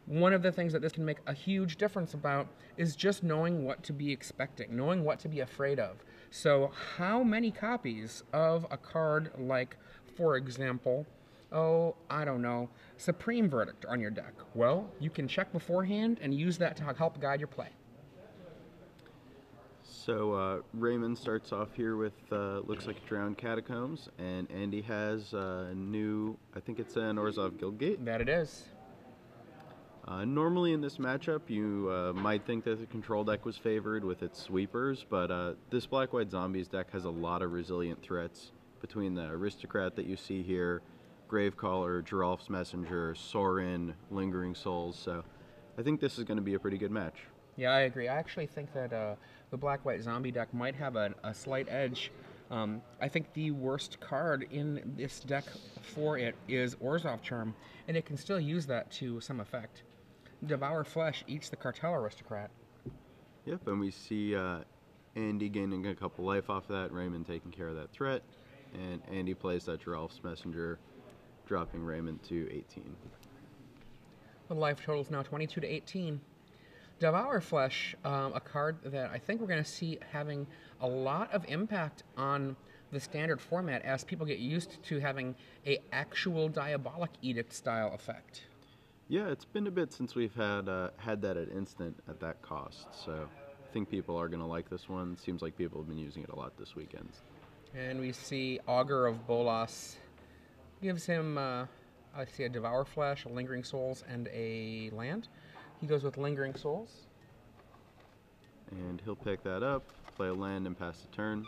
One of the things that this can make a huge difference about is just knowing what to be expecting, knowing what to be afraid of. So how many copies of a card like, for example, oh, I don't know, Supreme Verdict on your deck? Well, you can check beforehand and use that to help guide your play. So Raymond starts off here with looks like Drowned Catacombs, and Andy has a new, I think it's an Orzhov Guildgate. That it is. Normally in this matchup, you might think that the control deck was favored with its sweepers, but this Black-White Zombies deck has a lot of resilient threats between the Aristocrat that you see here, Gravecaller, Giralf's Messenger, Sorin, Lingering Souls, so I think this is going to be a pretty good match. Yeah, I agree. I actually think that the Black-White Zombie deck might have a slight edge. I think the worst card in this deck for it is Orzhov Charm, and it can still use that to some effect. Devour Flesh eats the Cartel Aristocrat. Yep, and we see Andy gaining a couple life off of that, Raymond taking care of that threat, and Andy plays that Giralf's Messenger, dropping Raymond to 18. The life total is now 22 to 18. Devour Flesh, a card that I think we're going to see having a lot of impact on the standard format as people get used to having a actual Diabolic Edict style effect. Yeah, it's been a bit since we've had that at instant at that cost, so I think people are going to like this one. Seems like people have been using it a lot this weekend. And we see Augur of Bolas gives him, I see a Devour Flesh, a Lingering Souls, and a land. He goes with Lingering Souls. And he'll pick that up, play a land, and pass the turn.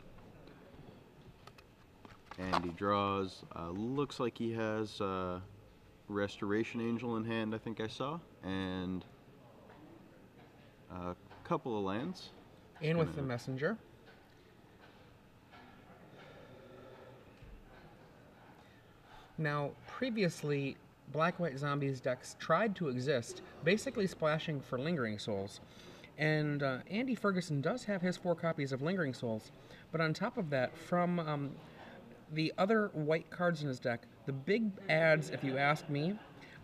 And he draws. Looks like he has Restoration Angel in hand, I think I saw, and a couple of lands. In with the Messenger. Now, previously, Black-White Zombies decks tried to exist, basically splashing for Lingering Souls. And Andy Ferguson does have his 4 copies of Lingering Souls, but on top of that, from the other white cards in his deck, the big adds, if you ask me,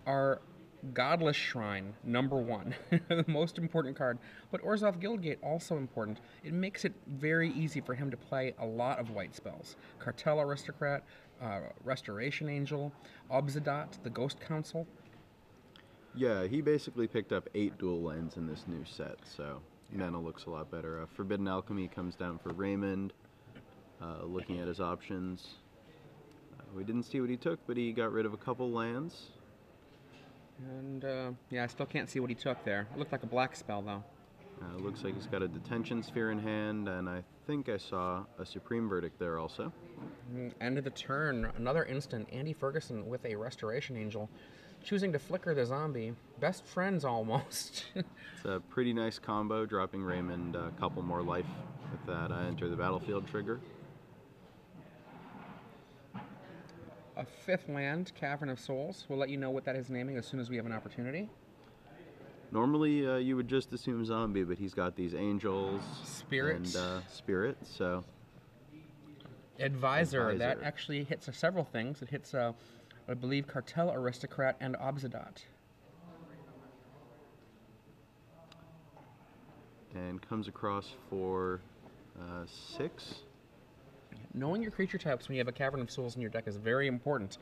are Godless Shrine, number 1, the most important card, but Orzhov Guildgate, also important. It makes it very easy for him to play a lot of white spells. Cartel Aristocrat, Restoration Angel, Obzedat, the Ghost Council. Yeah, he basically picked up 8 dual lands in this new set, so mana looks a lot better. Forbidden Alchemy comes down for Raymond, looking at his options. We didn't see what he took, but he got rid of a couple lands. And, yeah, I still can't see what he took there. It looked like a black spell, though. Looks like he's got a Detention Sphere in hand, and I think I saw a Supreme Verdict there also. End of the turn, another instant, Andy Ferguson with a Restoration Angel, choosing to flicker the zombie. Best friends, almost. It's a pretty nice combo, dropping Raymond a couple more life with that Enter the Battlefield trigger. A 5th land, Cavern of Souls. We'll let you know what that is naming as soon as we have an opportunity. Normally, you would just assume zombie, but he's got these angels, Spirit, and spirit. So, Advisor. That actually hits several things. It hits, I believe, Cartel Aristocrat and Obzedat. And comes across for 6. Knowing your creature types when you have a Cavern of Souls in your deck is very important.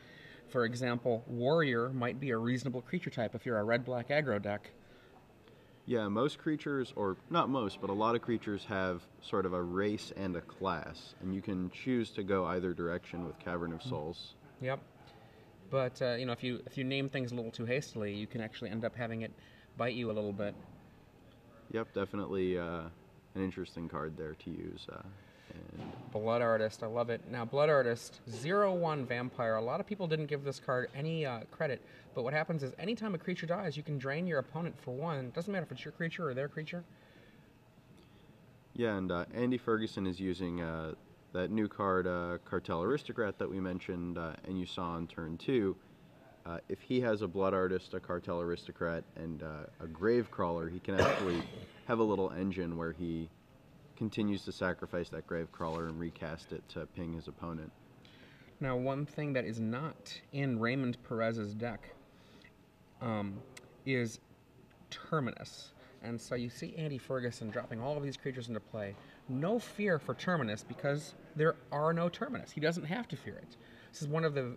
For example, Warrior might be a reasonable creature type if you're a red-black aggro deck. Yeah, most creatures, or not most, but a lot of creatures have sort of a race and a class, and you can choose to go either direction with Cavern of Souls. Yep. But you know, if you name things a little too hastily, you can actually end up having it bite you a little bit. Yep, definitely an interesting card there to use. Blood Artist, I love it. Now, Blood Artist, 0/1 Vampire. A lot of people didn't give this card any credit, but what happens is anytime a creature dies, you can drain your opponent for 1. It doesn't matter if it's your creature or their creature. Yeah, and Andy Ferguson is using that new card, Cartel Aristocrat, that we mentioned, and you saw on turn 2. If he has a Blood Artist, a Cartel Aristocrat, and a Gravecrawler, he can actually have a little engine where he continues to sacrifice that Gravecrawler and recast it to ping his opponent. Now, one thing that is not in Raymond Perez's deck is Terminus. And so you see Andy Ferguson dropping all of these creatures into play. No fear for Terminus because there are no Terminus. He doesn't have to fear it. This is one of the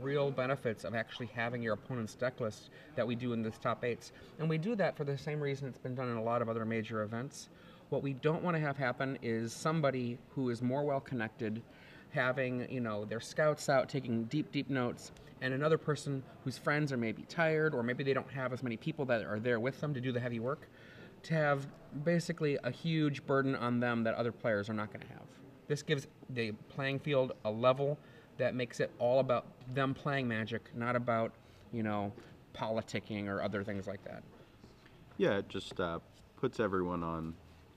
real benefits of actually having your opponent's deck list that we do in this top 8s. And we do that for the same reason it's been done in a lot of other major events. What we don't want to have happen is somebody who is more well connected having, their scouts out taking deep, deep notes, and another person whose friends are maybe tired, or maybe they don't have as many people that are there with them to do the heavy work, to have basically a huge burden on them that other players are not going to have. This gives the playing field a level that makes it all about them playing Magic, not about, politicking or other things like that. Yeah, it just puts everyone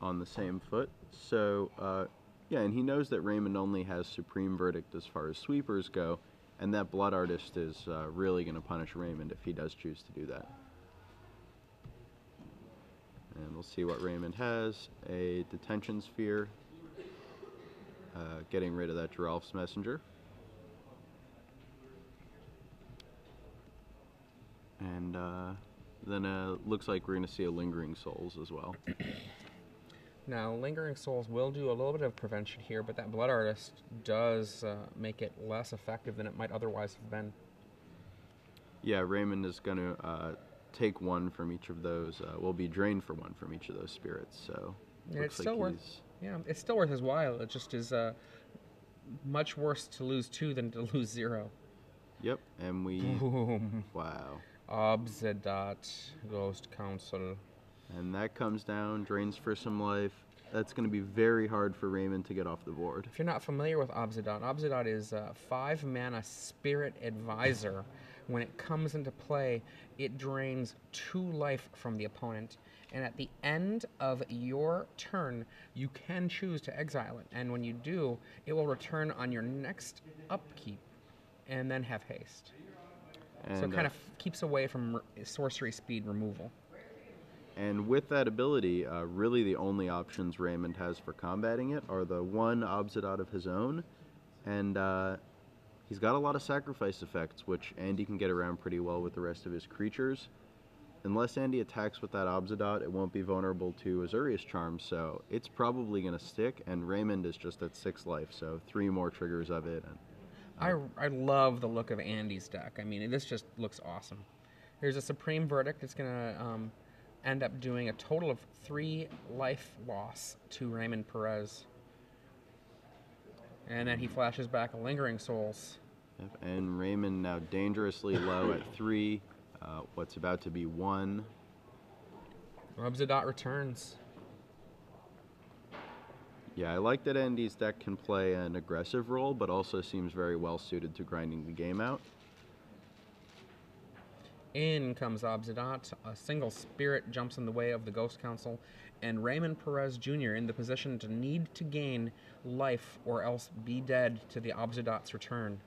on the same foot. So, yeah, and he knows that Raymond only has Supreme Verdict as far as sweepers go, and that Blood Artist is really going to punish Raymond if he does choose to do that. And we'll see what Raymond has. A Detention Sphere, getting rid of that Giralf's Messenger. And then looks like we're going to see a Lingering Souls as well. Now, Lingering Souls will do a little bit of prevention here, but that Blood Artist does make it less effective than it might otherwise have been. Yeah, Raymond is going to take one from each of those. Will be drained for one from each of those spirits. So yeah, it's still worth. Yeah, it's still worth his while. It just is much worse to lose 2 than to lose 0. Yep, and we. Boom. Wow. Obzedat, Ghost Council. And that comes down, drains for some life. That's going to be very hard for Raymond to get off the board. If you're not familiar with Obzedat, Obzedat is a 5-mana Spirit Advisor. When it comes into play, it drains 2 life from the opponent. And at the end of your turn, you can choose to exile it. And when you do, it will return on your next upkeep and then have haste. And, so it kind of keeps away from sorcery speed removal. And with that ability, really the only options Raymond has for combating it are the 1 Obzedat of his own, and he's got a lot of sacrifice effects, which Andy can get around pretty well with the rest of his creatures. Unless Andy attacks with that Obzedat, it won't be vulnerable to Azurius Charm, so it's probably going to stick, and Raymond is just at 6 life, so 3 more triggers of it. And I love the look of Andy's deck. I mean, this just looks awesome. There's a Supreme Verdict that's going to end up doing a total of 3 life loss to Raymond Perez. And then he flashes back a Lingering Souls. Yep, and Raymond now dangerously low at 3, what's about to be 1. Obzedat returns. Yeah, I like that Andy's deck can play an aggressive role, but also seems very well suited to grinding the game out. In comes Obzedat. A single spirit jumps in the way of the Ghost Council, and Raymond Perez Jr. in the position to need to gain life or else be dead to the Obzedat's return.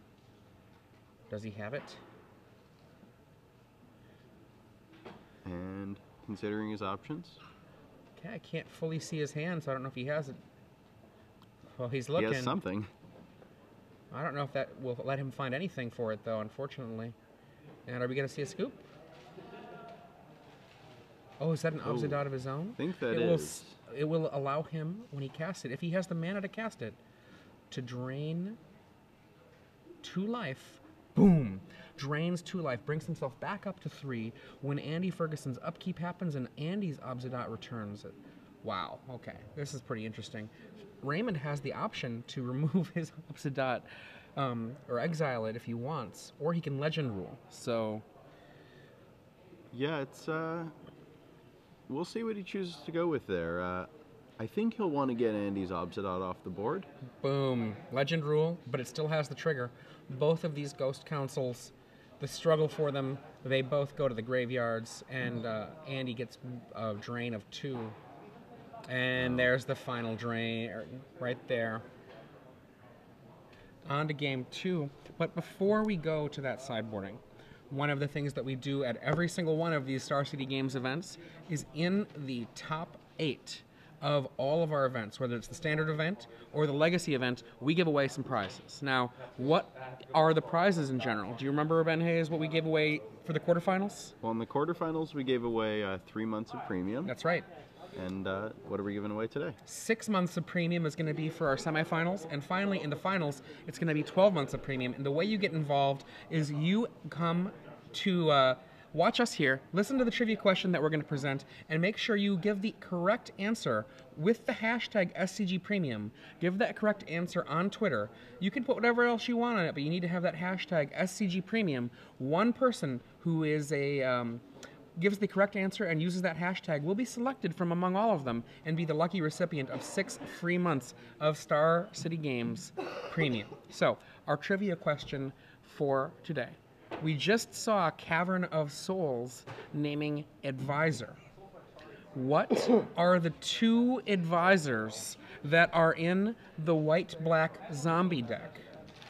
Does he have it? And considering his options? Okay, I can't fully see his hand, so I don't know if he has it. Well, he's looking. He has something. I don't know if that will let him find anything for it, though, unfortunately. And are we going to see a scoop? Oh, is that an Obzedat of his own? I think that is. It will allow him, when he casts it, if he has the mana to cast it, to drain 2 life. Boom! Drains 2 life, brings himself back up to 3 when Andy Ferguson's upkeep happens and Andy's Obzedat returns. Wow, okay. This is pretty interesting. Raymond has the option to remove his Obzedat or exile it if he wants, or he can legend rule. So, yeah, it's we'll see what he chooses to go with there. I think he'll want to get Andy's Obzedat off the board. Boom, legend rule, but it still has the trigger. Both of these Ghost Councils, the struggle for them, they both go to the graveyards, and Andy gets a drain of 2. And there's the final drain right there. On to game 2. But before we go to that sideboarding, one of the things that we do at every single one of these Star City Games events is in the top 8 of all of our events, whether it's the standard event or the legacy event, we give away some prizes. Now, what are the prizes in general? Do you remember, Ben Hayes, what we gave away for the quarterfinals? Well, in the quarterfinals, we gave away 3 months of premium. That's right. And what are we giving away today? 6 months of premium is going to be for our semifinals. And finally, in the finals, it's going to be 12 months of premium. And the way you get involved is you come to watch us here, listen to the trivia question that we're going to present, and make sure you give the correct answer with the hashtag SCGPremium. Give that correct answer on Twitter. You can put whatever else you want on it, but you need to have that hashtag SCGPremium. One person who is gives the correct answer and uses that hashtag will be selected from among all of them and be the lucky recipient of 6 free months of Star City Games Premium. So, our trivia question for today. We just saw Cavern of Souls naming Advisor. What are the 2 advisors that are in the white-black zombie deck?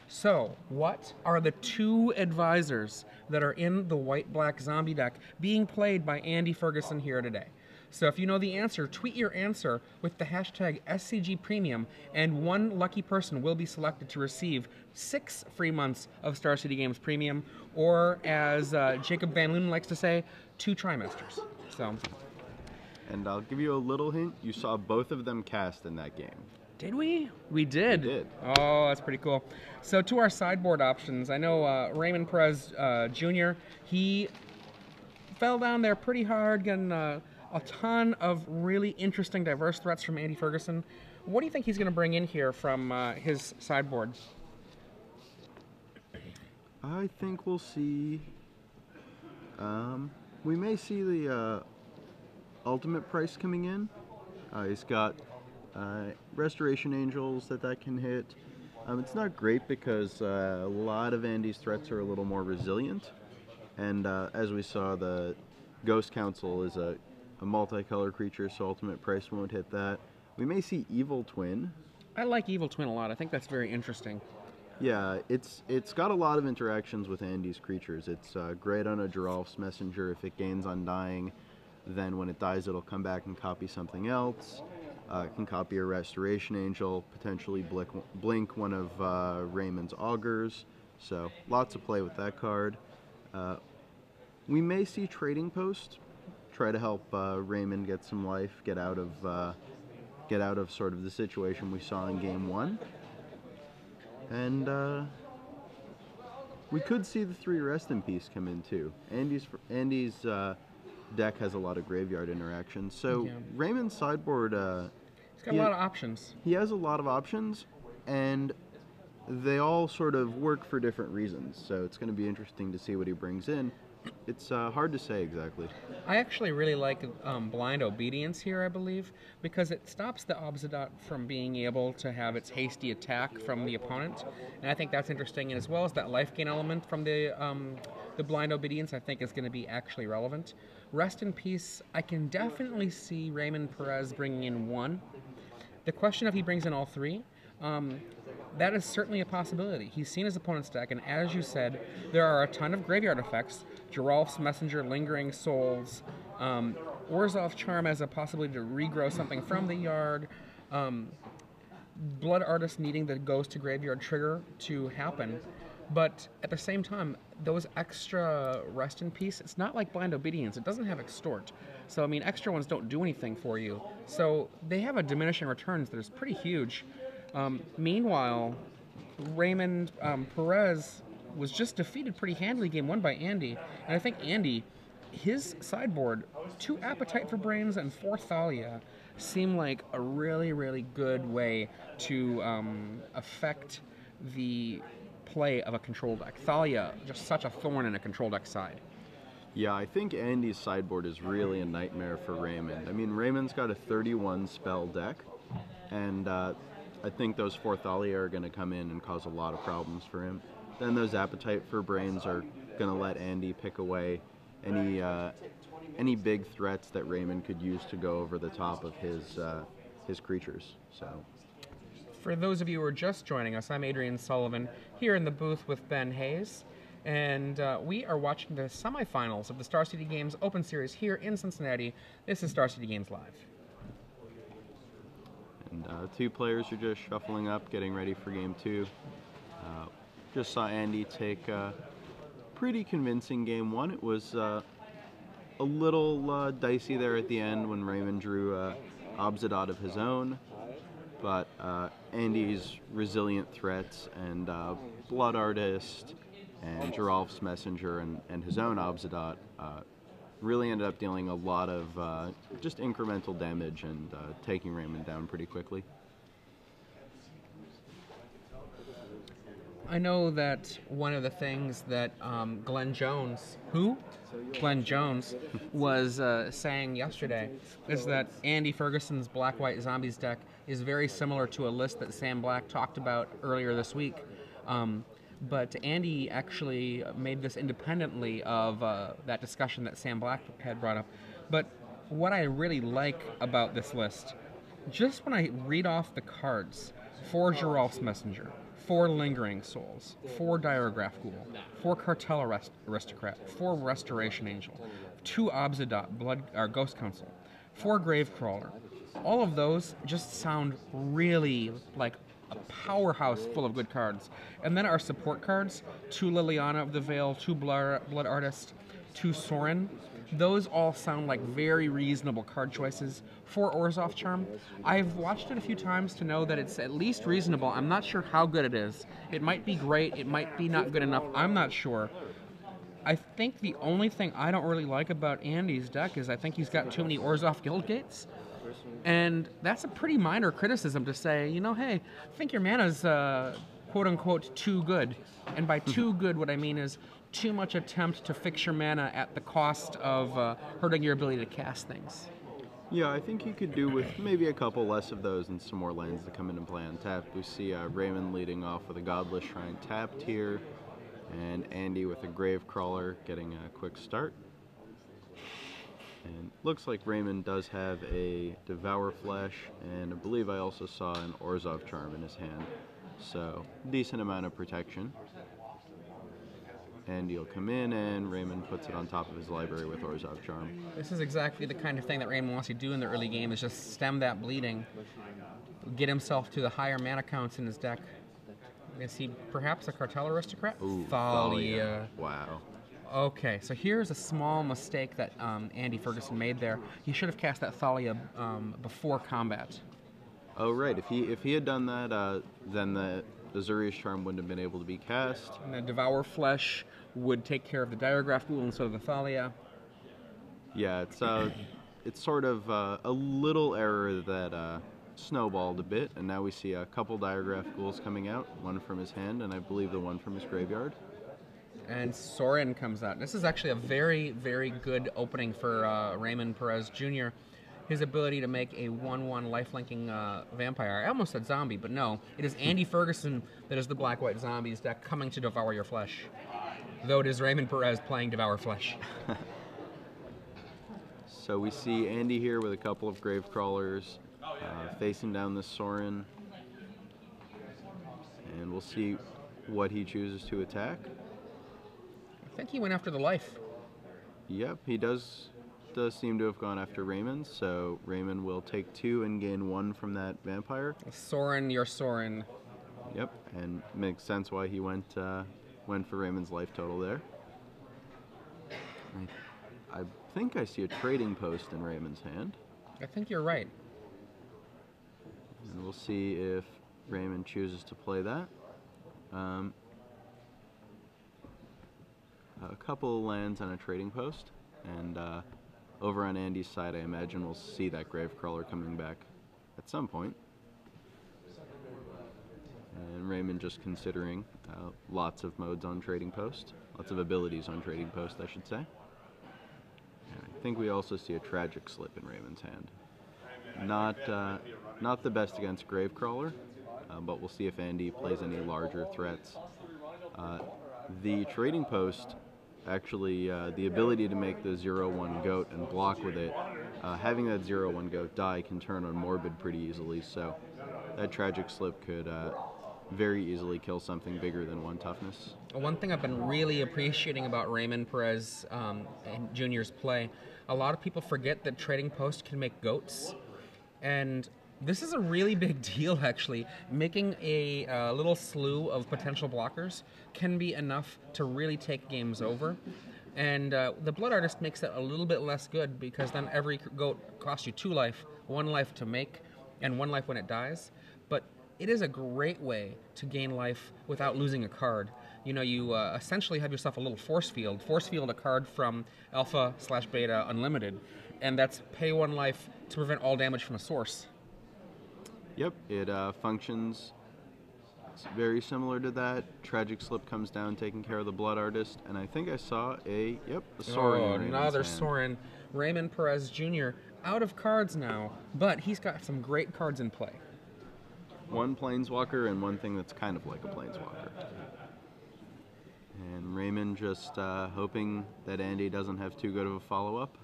So, what are the 2 advisors that are in the white-black zombie deck being played by Andy Ferguson here today? So if you know the answer, tweet your answer with the hashtag SCGPremium, and one lucky person will be selected to receive 6 free months of Star City Games Premium, or as Jacob Van Loon likes to say, 2 trimesters. So, and I'll give you a little hint. You saw both of them cast in that game. Did we? We did. We did. Oh, that's pretty cool. So to our sideboard options, I know Raymond Perez Jr., he fell down there pretty hard, getting a ton of really interesting, diverse threats from Andy Ferguson. What do you think he's going to bring in here from his sideboard? I think we'll see... we may see the ultimate price coming in. He's got Restoration Angels that can hit. It's not great because a lot of Andy's threats are a little more resilient. And as we saw, the Ghost Council is a multicolor creature, so ultimate price won't hit that. We may see Evil Twin. I like Evil Twin a lot. I think that's very interesting. Yeah, it's got a lot of interactions with Andy's creatures. It's great on a Geralf's Messenger. If it gains Undying, then when it dies, it'll come back and copy something else. It can copy a Restoration Angel, potentially blink one of Raymond's Augurs. So lots of play with that card. We may see Trading Post try to help Raymond get some life, get out of sort of the situation we saw in Game 1. And we could see the 3 Rest in Peace come in too. Andy's deck has a lot of graveyard interactions. So yeah. Raymond's sideboard... he's got a lot of options. He has a lot of options, and they all sort of work for different reasons. So it's going to be interesting to see what he brings in. It's hard to say exactly. I actually really like Blind Obedience here, I believe, because it stops the Obsidian from being able to have its hasty attack from the opponent, and I think that's interesting. And as well as that life gain element from the Blind Obedience, I think is going to be actually relevant. Rest in Peace, I can definitely see Raymond Perez bringing in 1. The question if he brings in all 3, that is certainly a possibility. He's seen his opponent's deck, and as you said, there are a ton of graveyard effects. Geralf's Messenger, Lingering Souls, Orzhov's Charm as a possibility to regrow something from the yard, Blood Artist needing the Ghost to Graveyard trigger to happen. But at the same time, those extra Rest in Peace, it's not like Blind Obedience. It doesn't have Extort. So, I mean, extra ones don't do anything for you. So they have a diminishing returns that is pretty huge. Meanwhile, Raymond Perez was just defeated pretty handily Game 1 by Andy. And I think Andy, his sideboard, 2 Appetite for Brains and 4 Thalia seem like a really, really good way to affect the play of a control deck. Thalia, just such a thorn in a control deck side. Yeah, I think Andy's sideboard is really a nightmare for Raymond. I mean, Raymond's got a 31 spell deck, and I think those 4 Thalia are going to come in and cause a lot of problems for him. Then those Appetite for Brains are going to let Andy pick away any big threats that Raymond could use to go over the top of his creatures. So, for those of you who are just joining us, I'm Adrian Sullivan here in the booth with Ben Hayes, and we are watching the semifinals of the Star City Games Open Series here in Cincinnati. This is Star City Games Live. And two players are just shuffling up, getting ready for game two. Just saw Andy take a pretty convincing game one. It was a little dicey there at the end when Raymond drew Obsidian of his own. But Andy's resilient threats and Blood Artist and Giralf's Messenger and his own Obsidian really ended up dealing a lot of just incremental damage and taking Raymond down pretty quickly. I know that one of the things that Glenn Jones was saying yesterday is that Andy Ferguson's Black-White Zombies deck is very similar to a list that Sam Black talked about earlier this week. But Andy actually made this independently of that discussion that Sam Black had brought up. But what I really like about this list, just when I read off the cards, 4 Giralf's Messenger, 4 Lingering Souls, 4 Diregraph Ghoul, 4 Cartel Aristocrat, 4 Restoration Angel, 2 Obsidian Ghost Council, 4 Gravecrawler. All of those just sound really like a powerhouse full of good cards. And then our support cards, 2 Liliana of the Veil, 2 Blood Artist, 2 Sorin. Those all sound like very reasonable card choices for Orzhov Charm. I've watched it a few times to know that it's at least reasonable. I'm not sure how good it is. It might be great, it might be not good enough, I'm not sure. I think the only thing I don't really like about Andy's deck is I think he's got too many Orzhov Guild Gates. And that's a pretty minor criticism to say, you know, hey, I think your mana's quote-unquote too good. And by too good, what I mean is too much attempt to fix your mana at the cost of hurting your ability to cast things. Yeah, I think you could do with maybe a couple less of those and some more lands that come into play untapped. We see Raymond leading off with a Godless Shrine tapped here, and Andy with a Gravecrawler getting a quick start. And looks like Raymond does have a Devour Flesh, and I believe I also saw an Orzhov Charm in his hand. So, decent amount of protection. And he'll come in, and Raymond puts it on top of his library with Orzhov Charm. This is exactly the kind of thing that Raymond wants to do in the early game, is just stem that bleeding, get himself to the higher mana counts in his deck. Is he perhaps a Cartel Aristocrat? Ooh, Thalia. Wow. Okay, so here's a small mistake that Andy Ferguson made there. He should have cast that Thalia before combat. Oh, right. If he had done that, then the Azurius Charm wouldn't have been able to be cast. And the Devour Flesh would take care of the Diregraph Ghoul instead of the Thalia. Yeah, it's sort of a little error that snowballed a bit, and now we see a couple Diregraph Ghouls coming out, one from his hand, and I believe the one from his graveyard. And Sorin comes out. This is actually a very, very good opening for Raymond Perez Jr. His ability to make a 1/1 lifelinking vampire. I almost said zombie, but no. It is Andy Ferguson that is the Black-White Zombies deck coming to devour your flesh. Though it is Raymond Perez playing Devour Flesh. So we see Andy here with a couple of Gravecrawlers facing down this Sorin. And we'll see what he chooses to attack. I think he went after the life. Yep, he does seem to have gone after Raymond, so Raymond will take 2 and gain 1 from that vampire. Sorin, your Sorin. Yep, and makes sense why he went for Raymond's life total there. I think I see a trading post in Raymond's hand. I think you're right. And we'll see if Raymond chooses to play that. A couple of lands on a trading post, and over on Andy's side, I imagine we'll see that Gravecrawler coming back at some point. And Raymond just considering lots of modes on trading post, lots of abilities on trading post, I should say. And I think we also see a Tragic Slip in Raymond's hand. Not the best against Gravecrawler, but we'll see if Andy plays any larger threats. The trading post, actually, the ability to make the 0/1 goat and block with it, having that 0/1 goat die can turn on Morbid pretty easily, so that Tragic Slip could very easily kill something bigger than 1 toughness. One thing I've been really appreciating about Raymond Perez and Jr.'s play, a lot of people forget that trading post can make goats, and This is a really big deal, actually. Making a little slew of potential blockers can be enough to really take games over. And the Blood Artist makes it a little bit less good because then every goat costs you 2 life, 1 life to make, and 1 life when it dies. But it is a great way to gain life without losing a card. You know, you essentially have yourself a little force field. Force field a card from Alpha/Beta Unlimited, and that's pay 1 life to prevent all damage from a source. Yep, it functions very similar to that. Tragic Slip comes down taking care of the Blood Artist, and I think I saw a Sorin. Oh, another Sorin. Raymond Perez Jr. out of cards now, but he's got some great cards in play. 1 Planeswalker and 1 thing that's kind of like a Planeswalker. And Raymond just hoping that Andy doesn't have too good of a follow-up.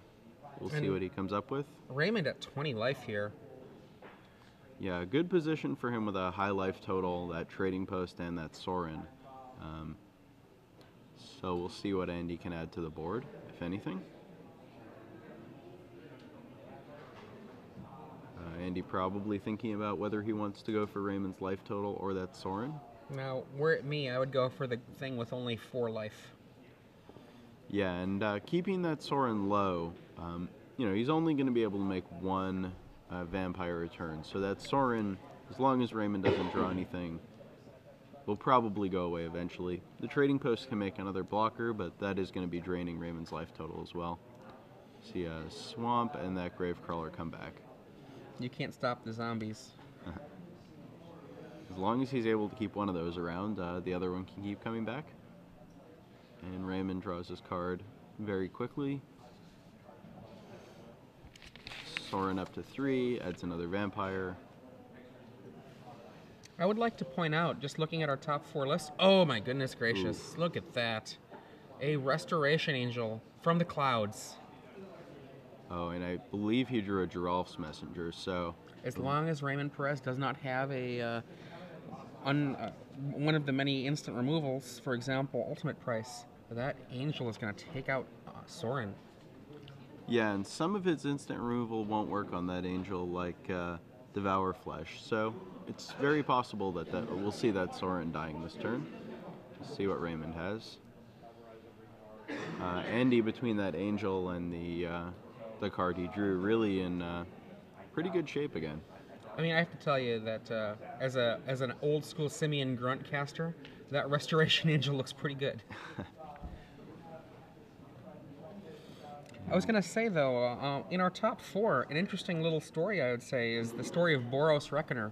We'll see what he comes up with. Raymond at 20 life here. Yeah, good position for him with a high life total, that trading post, and that Sorin. So we'll see what Andy can add to the board, if anything. Andy probably thinking about whether he wants to go for Raymond's life total or that Sorin. Now, were it me, I would go for the thing with only 4 life. Yeah, and keeping that Sorin low, he's only going to be able to make 1 vampire return. So that Sorin, as long as Raymond doesn't draw anything, will probably go away eventually. The trading post can make another blocker, but that is going to be draining Raymond's life total as well. See a Swamp and that Gravecrawler come back. You can't stop the zombies. As long as he's able to keep one of those around, the other one can keep coming back. And Raymond draws his card very quickly. Sorin up to 3, adds another vampire. I would like to point out, just looking at our top 4 lists, oh my goodness gracious, look at that. A Restoration Angel from the clouds. Oh, and I believe he drew a Giralf's Messenger, so... As long as Raymond Perez does not have a one of the many instant removals, for example, Ultimate Price, that Angel is going to take out Sorin. Yeah, and some of his instant removal won't work on that Angel, like Devour Flesh, so it's very possible that we'll see that Sorin dying this turn. Let's see what Raymond has. Andy, between that Angel and the card he drew, really in pretty good shape again. I mean, I have to tell you that as an old school Simian grunt caster, that Restoration Angel looks pretty good. I was going to say, though, in our top 4, an interesting little story, I would say, is the story of Boros Reckoner.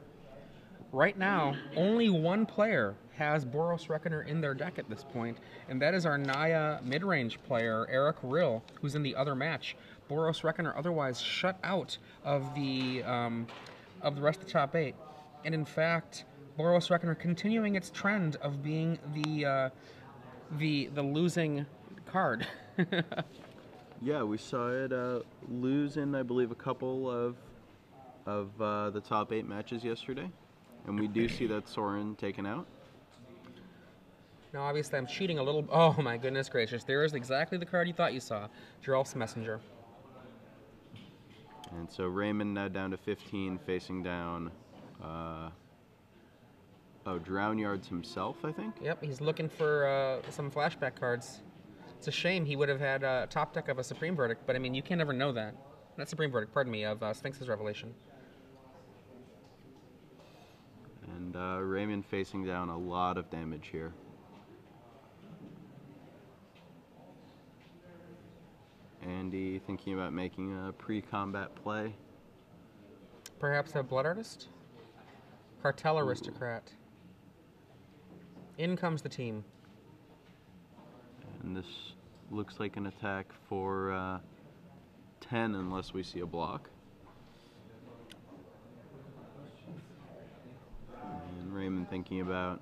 Right now, only 1 player has Boros Reckoner in their deck at this point, and that is our Naya mid-range player, Eric Rill, who's in the other match. Boros Reckoner otherwise shut out of the rest of the top 8. And in fact, Boros Reckoner continuing its trend of being the losing card. Yeah, we saw it lose in, I believe, a couple of the top 8 matches yesterday. And we do see that Sorin taken out. Now, obviously, I'm cheating a little. Oh, my goodness gracious. There is exactly the card you thought you saw. Giralf's Messenger. And so Raymond now down to 15, facing down... Drown Yards himself, I think? Yep, he's looking for some flashback cards. It's a shame he would have had a top deck of a Supreme Verdict, but I mean, you can never know that. Not Supreme Verdict, pardon me, of Sphinx's Revelation. And Raymond facing down a lot of damage here. Andy thinking about making a pre-combat play. Perhaps a Blood Artist? Cartel Aristocrat. In comes the team. And this looks like an attack for 10 unless we see a block. And Raymond thinking about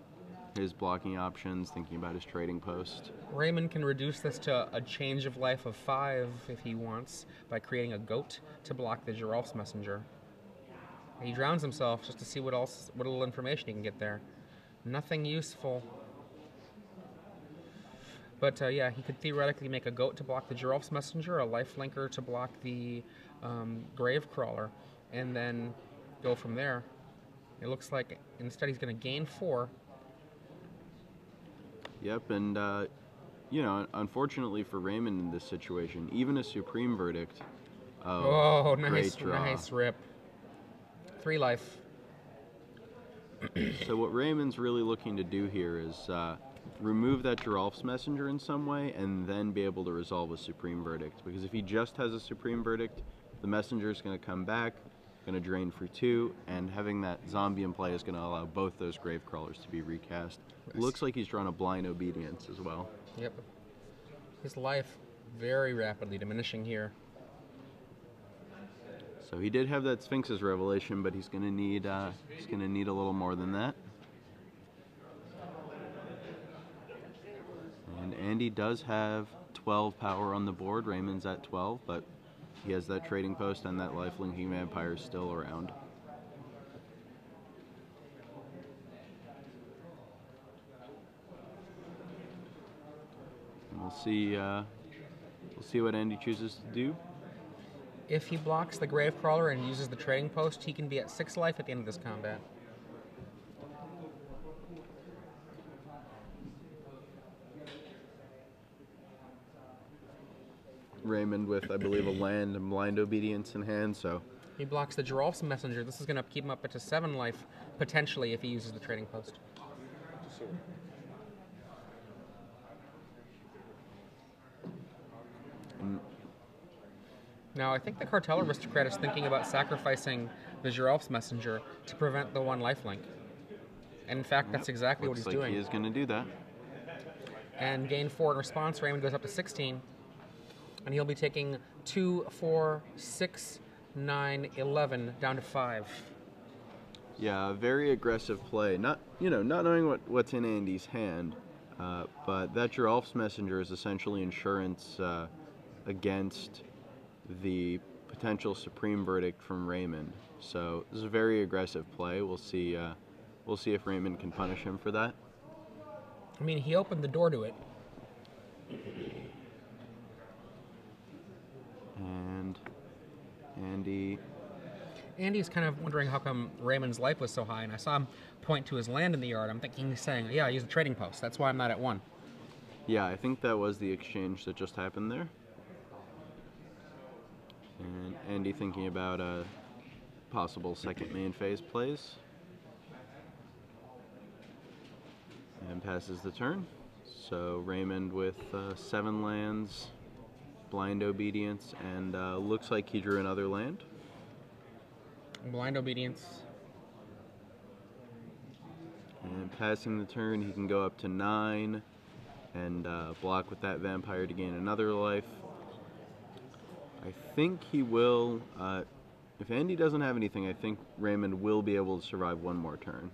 his blocking options, thinking about his trading post. Raymond can reduce this to a change of life of 5 if he wants by creating a goat to block the Giralf's Messenger. He drowns himself just to see what little information he can get there. Nothing useful. But yeah, he could theoretically make a goat to block the Giralf's Messenger, a lifelinker to block the Gravecrawler, and then go from there. It looks like instead he's going to gain 4. Yep, and you know, unfortunately for Raymond in this situation, even a supreme verdict. Oh, great draw. nice rip. 3 life. So what Raymond's really looking to do here is remove that Giralf's messenger in some way and then be able to resolve a supreme verdict. Because if he just has a supreme verdict, the messenger is going to come back, going to drain for 2, and having that zombie in play is going to allow both those grave crawlers to be recast. Nice. Looks like he's drawn a blind obedience as well. Yep. His life very rapidly diminishing here. So he did have that Sphinx's revelation, but he's going to need a little more than that. And Andy does have 12 power on the board. Raymond's at 12, but he has that trading post and that life-linking vampire still around. And we'll see what Andy chooses to do. If he blocks the grave crawler and uses the trading post, he can be at 6 life at the end of this combat. Raymond with, I believe, a land and blind obedience in hand, so... He blocks the Giralf's messenger. This is going to keep him up to 7 life, potentially, if he uses the trading post. Now, I think the Cartel Aristocrat is thinking about sacrificing the Giralf's messenger to prevent the 1 lifelink. And in fact, that's exactly what he's doing. He is going to do that. And gain 4 in response. Raymond goes up to 16. And he'll be taking 2, 4, 6, 9, 11, down to 5. Yeah, a very aggressive play. Not knowing what's in Andy's hand, but that Giralf's messenger is essentially insurance against the potential supreme verdict from Raymond. So this is a very aggressive play. We'll see if Raymond can punish him for that. I mean, he opened the door to it. And Andy's kind of wondering how come Raymond's life was so high, and I saw him point to his land in the yard. I'm thinking he's saying, yeah, I used a trading post. That's why I'm not at 1. Yeah, I think that was the exchange that just happened there. And Andy thinking about a possible second main phase plays. And passes the turn. So Raymond with 7 lands, blind obedience, and looks like he drew another land. Blind obedience. And passing the turn, he can go up to 9 and block with that vampire to gain another life. I think he will, if Andy doesn't have anything, I think Raymond will be able to survive 1 more turn.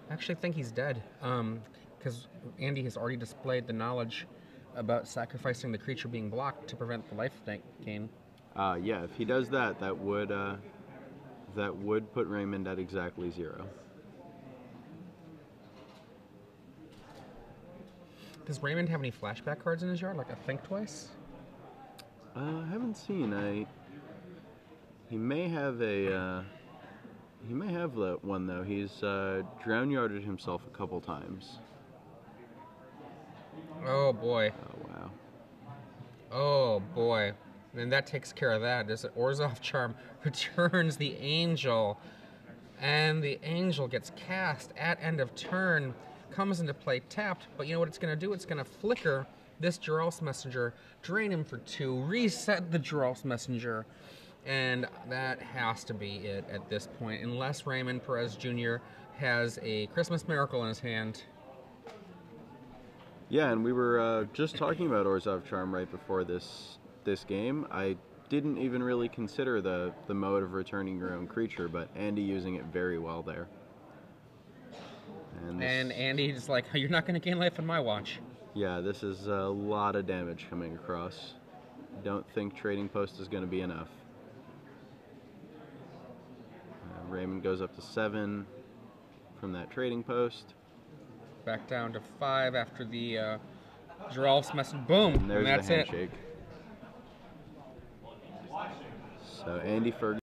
I actually think he's dead, because Andy has already displayed the knowledge about sacrificing the creature being blocked to prevent the life gain. Yeah, if he does that, that would put Raymond at exactly 0. Does Raymond have any flashback cards in his yard, like a Think Twice? I haven't seen. He may have a. He may have that one though. He's drown yarded himself a couple times. Oh boy. Oh wow. Oh boy. And that takes care of that. Does it? Orzhov Charm returns the angel, and the angel gets cast at end of turn. Comes into play tapped, but you know what it's going to do? It's going to flicker this Giralf's messenger, drain him for 2, reset the Giralf's messenger, and that has to be it at this point, unless Raymond Perez Jr. has a Christmas miracle in his hand. Yeah, and we were just talking about Orzhov Charm right before this game. I didn't even really consider the mode of returning your own creature, but Andy using it very well there. And Andy's like, you're not going to gain life on my watch. Yeah, this is a lot of damage coming across. Don't think trading post is going to be enough. Raymond goes up to 7 from that trading post. Back down to 5 after the Giralf's message. Boom! And there's that's the handshake. So Andy Ferguson.